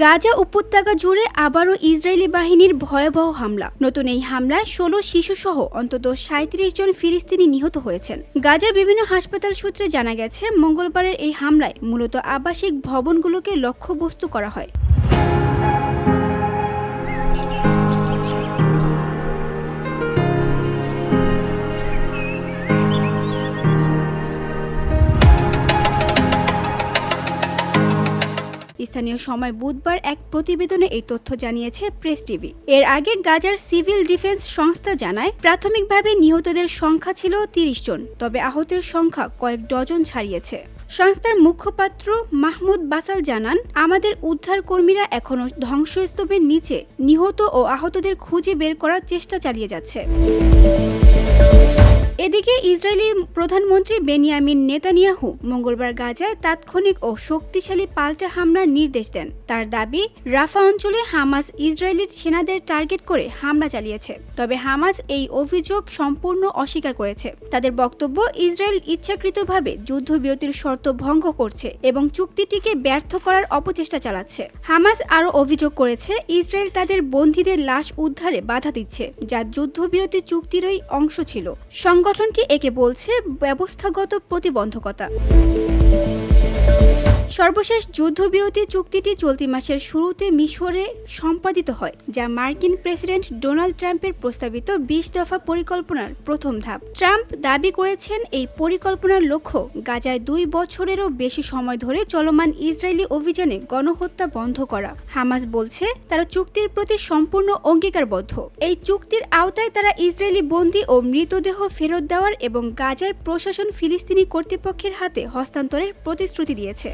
গাজা উপত্যকা জুড়ে আবারও ইসরায়েলি বাহিনীর ভয়াবহ হামলা। নতুন এই হামলায় ১৬ শিশুসহ অন্তত ৩৭ জন ফিলিস্তিনি নিহত হয়েছেন। গাজার বিভিন্ন হাসপাতাল সূত্রে জানা গেছে, মঙ্গলবারের এই হামলায় মূলত আবাসিক ভবনগুলোকে লক্ষ্যবস্তু করা হয়। স্থানীয় সময় বুধবার এক প্রতিবেদনে এই তথ্য জানিয়েছে প্রেস টিভি। এর আগে গাজার সিভিল ডিফেন্স সংস্থা জানায়, প্রাথমিকভাবে নিহতদের সংখ্যা ছিল ৩০ জন, তবে আহতের সংখ্যা কয়েক ডজন ছাড়িয়েছে। সংস্থার মুখপাত্র মাহমুদ বাসাল জানান, আমাদের উদ্ধার কর্মীরা এখনও ধ্বংসস্তূপের নিচে নিহত ও আহতদের খুঁজে বের করার চেষ্টা চালিয়ে যাচ্ছে। এদিকে ইসরায়েলি প্রধানমন্ত্রী বেনিয়ামিন নেতানিয়াহু মঙ্গলবার গাজায় তাৎক্ষণিক ও শক্তিশালী পাল্টা হামলার নির্দেশ দেন। তার দাবি, রাফা অঞ্চলে হামাস ইসরায়েলি সেনাদের টার্গেট করে হামলা চালিয়েছে। তবে হামাস এই অভিযোগ সম্পূর্ণ অস্বীকার করেছে। তাদের বক্তব্য, ইসরায়েল ইচ্ছাকৃতভাবে যুদ্ধবিরতির শর্ত ভঙ্গ করছে এবং চুক্তিটিকে ব্যর্থ করার অপচেষ্টা চালাচ্ছে। হামাস আরও অভিযোগ করেছে, ইসরায়েল তাদের বন্দীদের লাশ উদ্ধারে বাধা দিচ্ছে, যা যুদ্ধবিরতি চুক্তিরই অংশ ছিল। সংগঠনটি একে বলছে ব্যবস্থাগত প্রতিবন্ধকতা। সর্বশেষ যুদ্ধবিরতি চুক্তিটি চলতি মাসের শুরুতে মিশরে সম্পাদিত হয়, যা মার্কিন প্রেসিডেন্ট ডোনাল্ড ট্রাম্পের প্রস্তাবিত ২০ দফা পরিকল্পনার প্রথম ধাপ। ট্রাম্প দাবি করেছেন, এই পরিকল্পনার লক্ষ্য গাজায় ২ বছরেরও বেশি সময় ধরে চলমান ইসরায়েলি অভিযানে গণহত্যা বন্ধ করা। হামাস বলছে, তারা চুক্তির প্রতি সম্পূর্ণ অঙ্গীকারবদ্ধ। এই চুক্তির আওতায় তারা ইসরায়েলি বন্দী ও মৃতদেহ ফেরত দেওয়ার এবং গাজায় প্রশাসন ফিলিস্তিনি কর্তৃপক্ষের হাতে হস্তান্তরের প্রতিশ্রুতি দিয়েছে।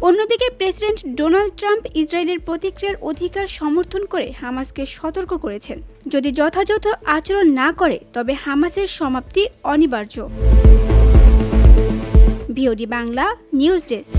অন্যদিকে প্রেসিডেন্ট ডোনাল্ড ট্রাম্প ইসরায়েলের প্রতিক্রিয়ার অধিকার সমর্থন করে হামাসকে সতর্ক করেছেন, যদি যথাযথ আচরণ না করে তবে হামাসের সমাপ্তি অনিবার্য। VOD Bangla news desk.